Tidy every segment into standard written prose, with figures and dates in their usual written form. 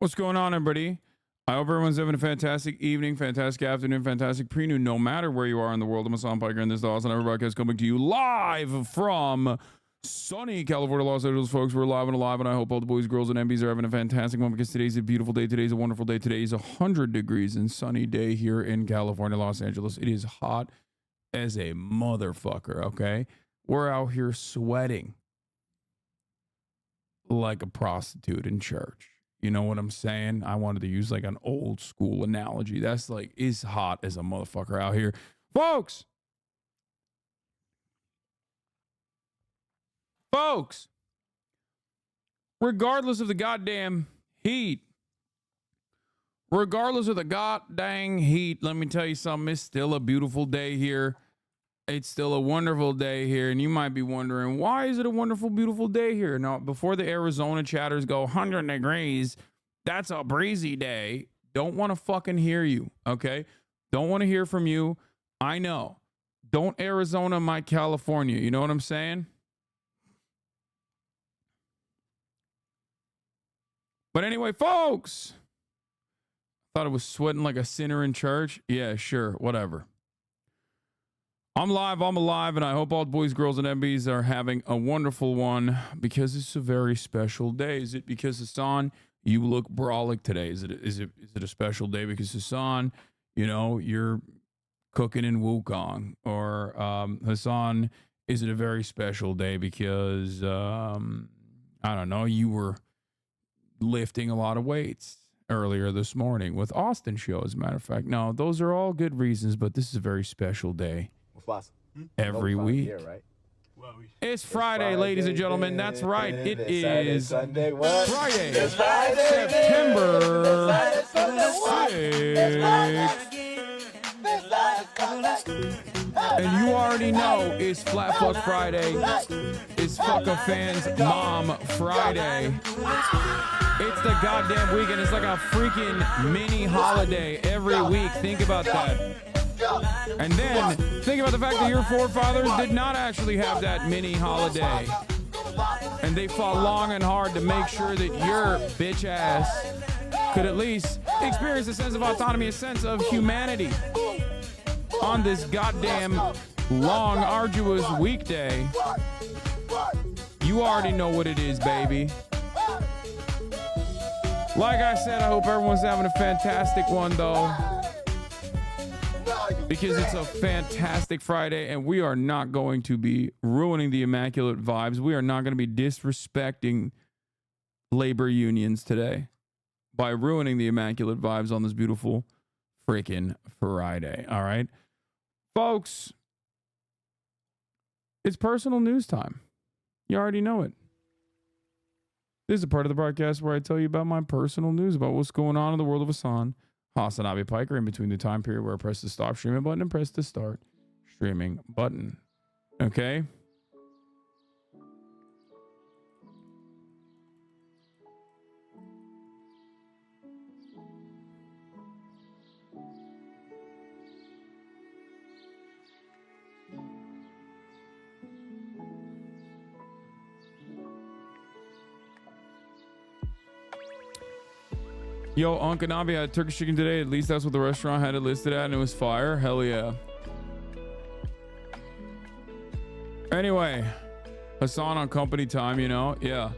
What's going on, everybody? I hope everyone's having a fantastic evening, fantastic afternoon, fantastic pre-noon, no matter where you are in the world. I'm Hasan Piker, and this is the Awesome Hour broadcast coming to you live from sunny California, Los Angeles, folks. We're live and alive, and I hope all the boys, girls, and MBs are having a fantastic one because today's a beautiful day. Today's a wonderful day. Today is 100 degrees and sunny day here in California, Los Angeles. It is hot as a motherfucker, okay? We're out here sweating like a prostitute in church. You know what I'm saying? I wanted to use like an old school analogy. That's like, is hot as a motherfucker out here. Folks, regardless of the goddamn heat, let me tell you something. It's still a beautiful day here. It's still a wonderful day here. And you might be wondering, why is it a wonderful, beautiful day here? Now, before the Arizona chatters go 100 degrees, that's a breezy day. Don't want to fucking hear you, okay? Don't want to hear from you. I know. Don't Arizona my California. You know what I'm saying? But anyway, folks, thought I was sweating like a sinner in church. Yeah, sure, whatever. I'm live, I'm alive, and I hope all the boys, girls, and MBs are having a wonderful one because it's a very special day. Is it because Hasan, you look brolic today? Is it a special day because Hasan, you know, you're cooking in Wukong? Or Hasan, is it a very special day because, I don't know, you were lifting a lot of weights earlier this morning with Austin show, as a matter of fact? No, those are all good reasons, but this is a very special day. Every week. Here, right? It's Friday, ladies and gentlemen. That's right. It is Friday, September 6th. And you already know it's Flat Fuck Friday. It's Fuck a Fan's Mom Friday. It's the goddamn weekend. It's like a freaking mini holiday every week. Think about that. And then think about the fact that your forefathers did not actually have that mini holiday. And they fought long and hard to make sure that your bitch ass could at least experience a sense of autonomy, a sense of humanity on this goddamn long, arduous weekday. You already know what it is, baby. Like I said, I hope everyone's having a fantastic one, though, because it's a fantastic Friday, and we are not going to be ruining the immaculate vibes. We are not going to be disrespecting labor unions today by ruining the immaculate vibes on this beautiful freaking Friday. All right, folks, it's personal news time. You already know it. This is a part of the broadcast where I tell you about my personal news, about what's going on in the world of Hasan Piker, in between the time period where I press the stop streaming button and press the start streaming button. Okay? Yo, Uncle Navi had Turkish chicken today. At least that's what the restaurant had it listed at, and it was fire. Hell yeah. Anyway, Hasan on company time, you know? Yeah.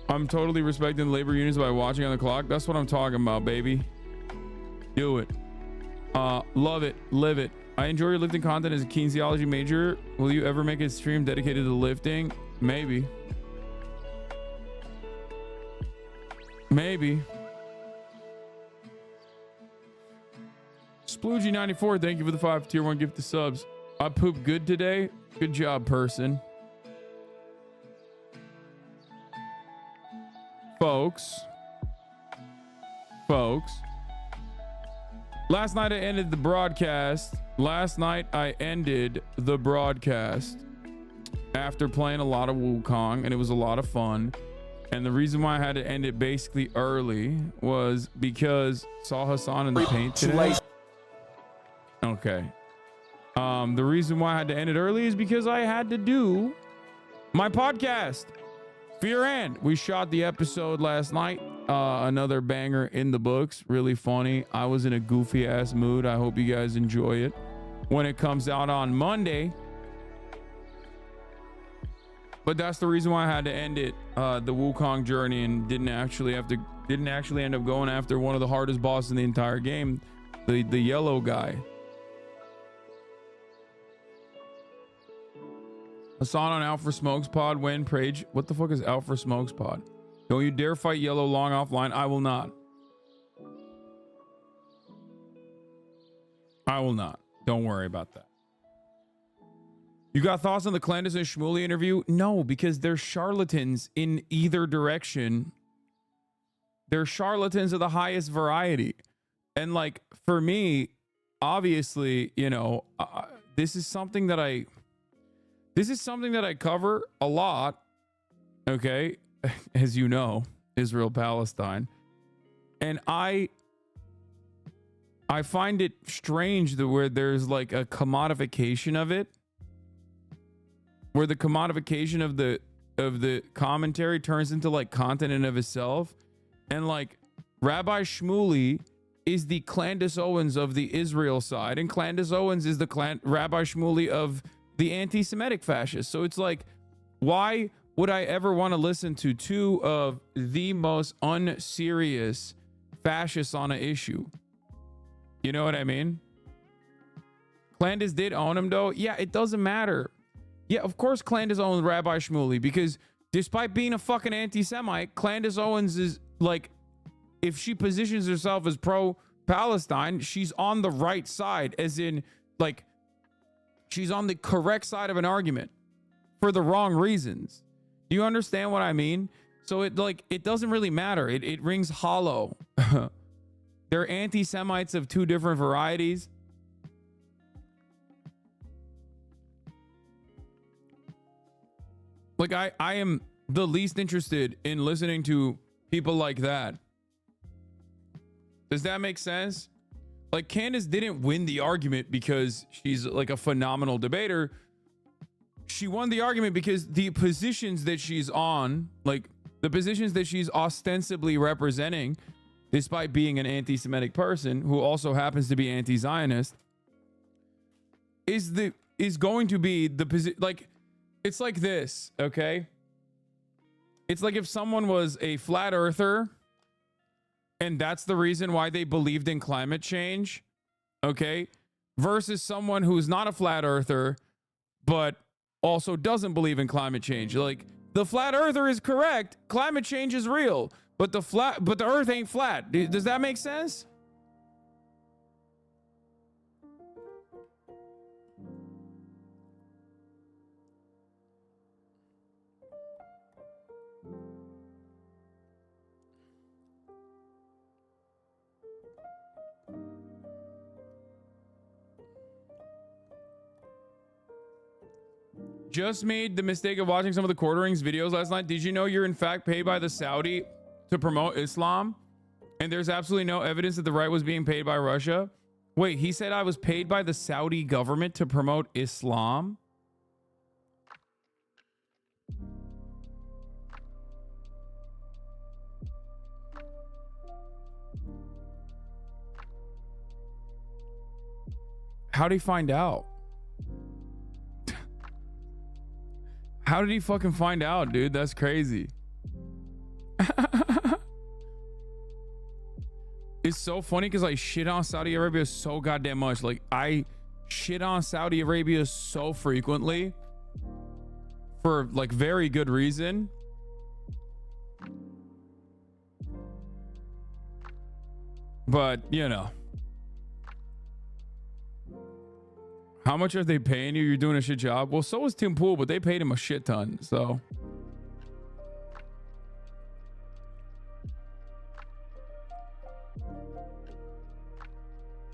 I'm totally respecting labor unions by watching on the clock. That's what I'm talking about, baby. Do it. Love it. Live it. I enjoy your lifting content as a kinesiology major. Will you ever make a stream dedicated to lifting? Maybe. Maybe. Sploogie94, thank you for the 5 tier 1 gift to subs. I pooped good today. Good job, person. Folks. Last night I ended the broadcast. After playing a lot of Wukong, and it was a lot of fun. And the reason why I had to end it basically early was because saw Hasan in the paint today. Okay. The reason why I had to end it early is because I had to do my podcast. Fear and we shot the episode last night. Another banger in the books. Really funny. I was in a goofy ass mood. I hope you guys enjoy it when it comes out on Monday. But that's the reason why I had to end it, the Wukong journey, and didn't actually end up going after one of the hardest bosses in the entire game, the yellow guy. Hasan on Out for Smokes Pod when Prage. What the fuck is Out for Smokes Pod? Don't you dare fight yellow long offline. I will not. I will not. Don't worry about that. You got thoughts on the Clandis and Shmuley interview? No, because they're charlatans in either direction. They're charlatans of the highest variety. And like, for me, obviously, you know, this is something that I cover a lot. Okay. As you know, Israel, Palestine. And I find it strange that where there's like a commodification of it, where the commodification of the commentary turns into like content in of itself. And like Rabbi Shmuley is the Clandis Owens of the Israel side, and Clandis Owens is the Rabbi Shmuley of the anti-Semitic fascists. So it's like, why would I ever want to listen to two of the most unserious fascists on an issue? You know what I mean? Clandis did own him though. Yeah, it doesn't matter. Yeah, of course Clandis owns Rabbi Shmuley, because despite being a fucking anti-Semite, Clandis Owens is like, if she positions herself as pro-Palestine, she's on the right side, as in like she's on the correct side of an argument for the wrong reasons. Do you understand what I mean? So it like, it doesn't really matter. It rings hollow. They're anti-Semites of two different varieties. Like I am the least interested in listening to people like that. Does that make sense? Like Candace didn't win the argument because she's like a phenomenal debater. She won the argument because the positions that she's on, like the positions that she's ostensibly representing, despite being an anti-Semitic person who also happens to be anti-Zionist, is going to be the position. Like, it's like this, okay? It's like if someone was a flat earther and that's the reason why they believed in climate change, okay? Versus someone who's not a flat earther, but also doesn't believe in climate change. Like, the flat earther is correct. Climate change is real, but the earth ain't flat. Does that make sense? Just made the mistake of watching some of the Quarterings videos last night. Did you know you're in fact paid by the Saudi to promote Islam? And there's absolutely no evidence that the right was being paid by Russia. Wait, he said I was paid by the Saudi government to promote Islam? How'd he find out? How did he fucking find out, dude? That's crazy. It's so funny because I shit on Saudi Arabia so goddamn much. Like, I shit on Saudi Arabia so frequently for like very good reason. But, you know. How much are they paying you? You're doing a shit job. Well, so was Tim Pool, but they paid him a shit ton. So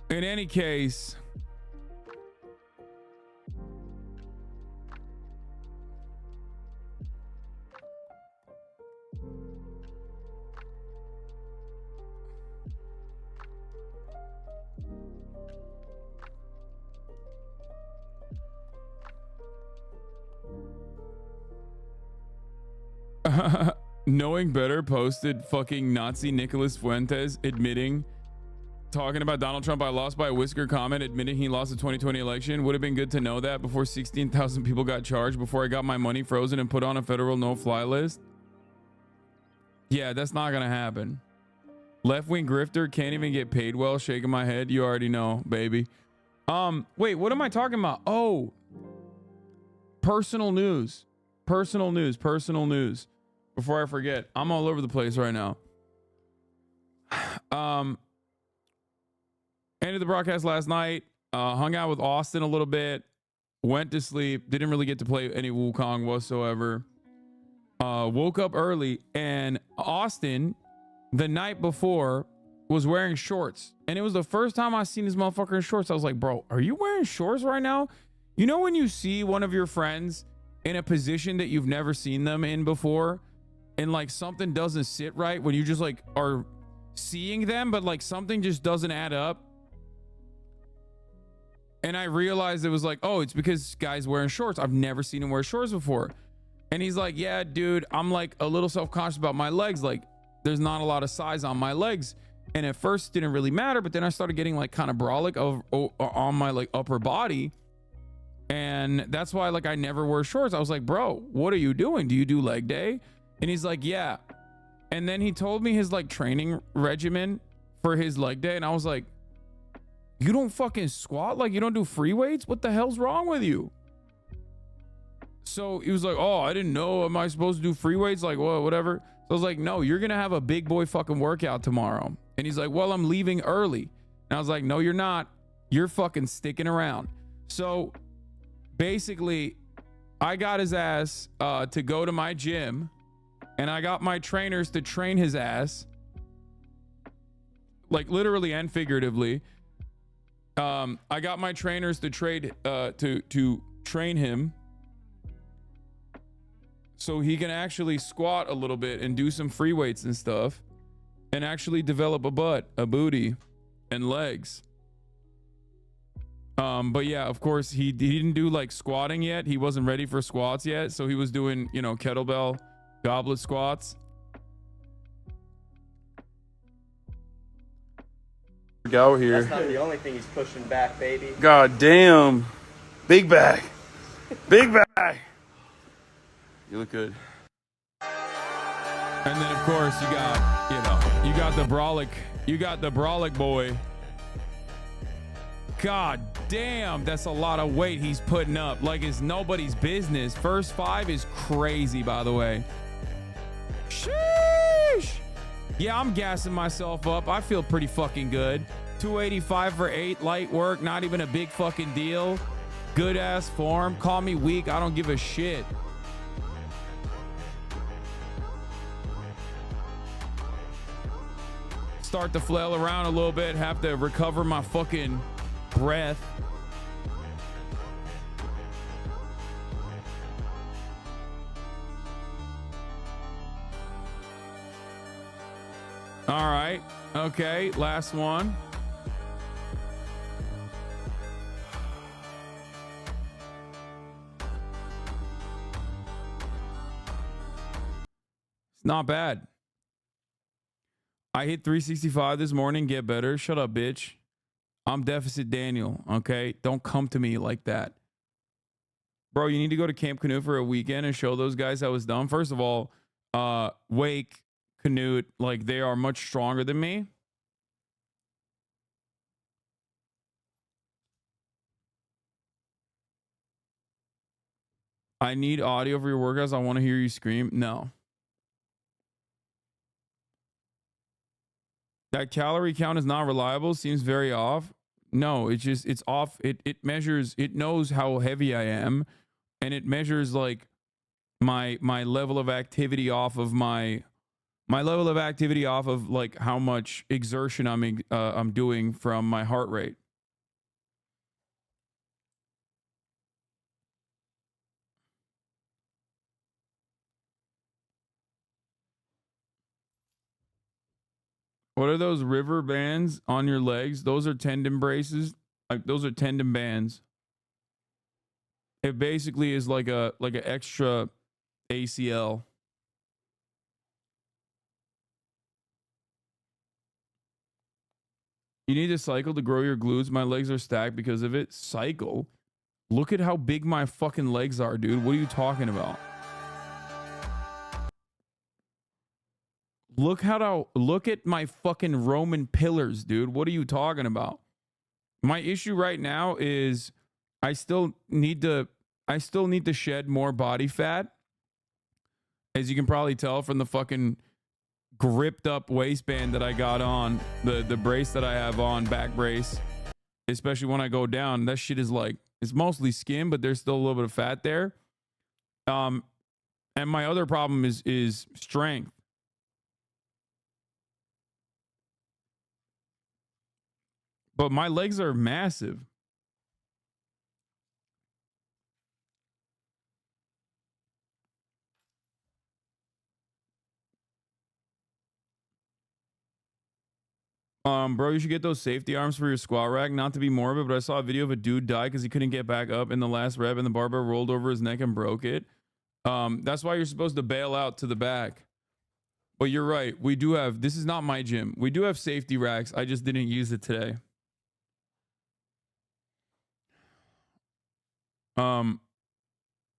in any case, Knowing better posted fucking Nazi Nicholas Fuentes talking about Donald Trump. I lost by a whisker comment admitting he lost the 2020 election. Would have been good to know that before 16,000 people got charged, before I got my money frozen and put on a federal no-fly list. Yeah, that's not gonna happen. Left-wing grifter can't even get paid well. Shaking my head. You already know, baby. Wait, what am I talking about? Oh, personal news. Personal news. Before I forget, I'm all over the place right now. Ended the broadcast last night. Hung out with Austin a little bit. Went to sleep. Didn't really get to play any Wukong whatsoever. Woke up early, and Austin, the night before, was wearing shorts. And it was the first time I seen this motherfucker in shorts. I was like, bro, are you wearing shorts right now? You know when you see one of your friends in a position that you've never seen them in before, and like something doesn't sit right when you just like are seeing them, but like something just doesn't add up? And I realized it was like, oh, it's because this guy's wearing shorts. I've never seen him wear shorts before. And he's like, yeah, dude, I'm like a little self-conscious about my legs. Like there's not a lot of size on my legs. And at first it didn't really matter, but then I started getting like kind of brolic on my like upper body. And that's why like I never wear shorts. I was like, bro, what are you doing? Do you do leg day? And he's like, yeah. And then he told me his like training regimen for his leg day. And I was like, you don't fucking squat? Like you don't do free weights? What the hell's wrong with you? So he was like, oh, I didn't know. Am I supposed to do free weights? Like, well, whatever. So I was like, no, you're going to have a big boy fucking workout tomorrow. And he's like, well, I'm leaving early. And I was like, no, you're not. You're fucking sticking around. So basically, I got his ass to go to my gym, and I got my trainers to train his ass, like literally and figuratively. I got my trainers to train him so he can actually squat a little bit and do some free weights and stuff, and actually develop a butt, a booty, and legs. But yeah, of course he didn't do like squatting yet. He wasn't ready for squats yet, so he was doing, you know, kettlebell goblet squats. Go here. That's not the only thing he's pushing back, baby. God damn. Big bag. Big bag. You look good. And then of course you got, you got the brolic boy. God damn, that's a lot of weight he's putting up. Like it's nobody's business. First 5 is crazy, by the way. Sheesh. Yeah, I'm gassing myself up. I feel pretty fucking good. 285 for 8, light work, not even a big fucking deal. Good ass form. Call me weak, I don't give a shit. Start to flail around a little bit, have to recover my fucking breath. All right. Okay. Last one. It's not bad. I hit 365 this morning. Get better. Shut up, bitch. I'm Deficit Daniel. Okay. Don't come to me like that. Bro, you need to go to Camp Canoe for a weekend and show those guys how it's done. First of all, Wake, Canute, like they are much stronger than me. I need audio for your workouts. I want to hear you scream. No. That calorie count is not reliable. Seems very off. No, it's off. It measures, it knows how heavy I am, and it measures like my level of activity off of my level of activity off of like how much exertion I'm doing from my heart rate. What are those river bands on your legs? Those are tendon braces. Like those are tendon bands. It basically is like an extra ACL. You need to cycle to grow your glutes. My legs are stacked because of it. Cycle? Look at how big my fucking legs are, dude. What are you talking about? Look at my fucking Roman pillars, dude. What are you talking about? My issue right now is I still need to shed more body fat. As you can probably tell from the fucking gripped up waistband that I got on, the brace that I have on, back brace, especially when I go down, that shit is like, it's mostly skin, but there's still a little bit of fat there. And my other problem is strength. But my legs are massive. Bro, you should get those safety arms for your squat rack. Not to be morbid, but I saw a video of a dude die because he couldn't get back up in the last rep and the barbell rolled over his neck and broke it. That's why you're supposed to bail out to the back. But you're right. We do have, this is not my gym. We do have safety racks. I just didn't use it today.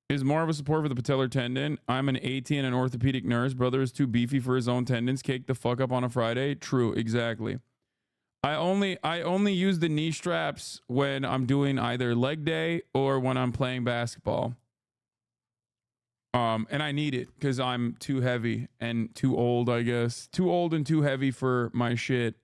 Is more of a support for the patellar tendon. I'm an AT and an orthopedic nurse. Brother is too beefy for his own tendons. Cake the fuck up on a Friday. True, exactly. I only use the knee straps when I'm doing either leg day or when I'm playing basketball. And I need it because I'm too heavy and too old, I guess. Too old and too heavy for my shit.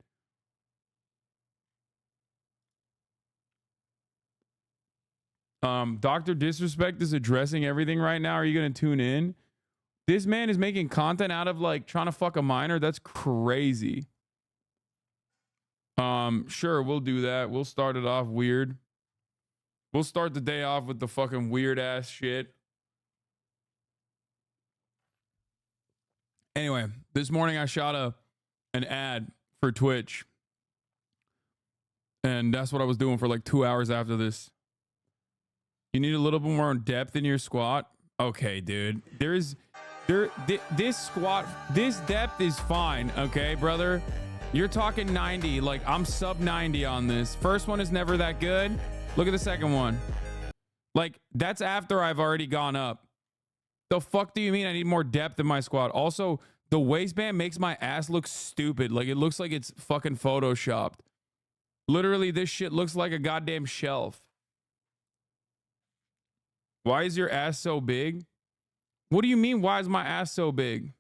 Dr. Disrespect is addressing everything right now. Are you going to tune in? This man is making content out of like trying to fuck a minor. That's crazy. Sure, we'll do that. We'll start it off weird. We'll start the day off with the fucking weird ass shit. Anyway, this morning I shot an ad for Twitch. And that's what I was doing for like 2 hours after this. You need a little bit more depth in your squat. Okay, dude. This depth is fine. Okay, brother. You're talking 90. Like, I'm sub 90 on this. First one is never that good. Look at the second one. Like, that's after I've already gone up. The fuck do you mean I need more depth in my squat? Also, the waistband makes my ass look stupid. Like, it looks like it's fucking photoshopped. Literally, this shit looks like a goddamn shelf. Why is your ass so big? What do you mean, why is my ass so big?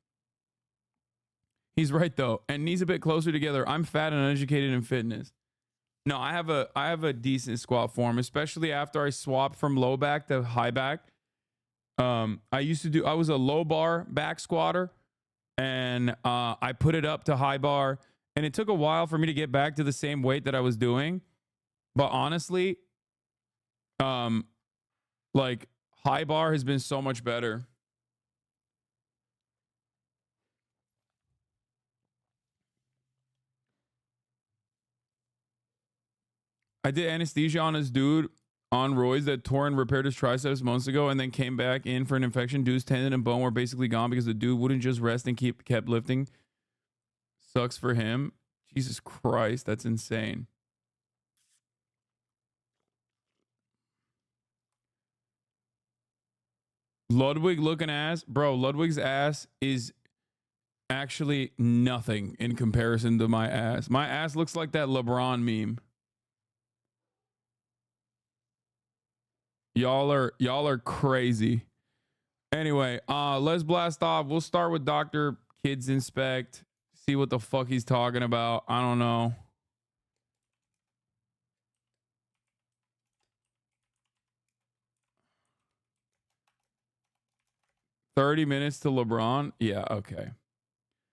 He's right, though. And knees a bit closer together. I'm fat and uneducated in fitness. No, I have a decent squat form, especially after I swapped from low back to high back. I was a low bar back squatter, and I put it up to high bar, and it took a while for me to get back to the same weight that I was doing. But honestly, like, high bar has been so much better. I did anesthesia on this dude on roids that tore and repaired his triceps months ago and then came back in for an infection. Dude's tendon and bone were basically gone because the dude wouldn't just rest and kept lifting. Sucks for him. Jesus Christ, that's insane. Ludwig looking ass. Bro, Ludwig's ass is actually nothing in comparison to my ass. My ass looks like that LeBron meme. Y'all are crazy. Anyway, let's blast off. We'll start with Dr. Kids Inspect. See what the fuck he's talking about. I don't know. $30 minutes to LeBron? Yeah, okay.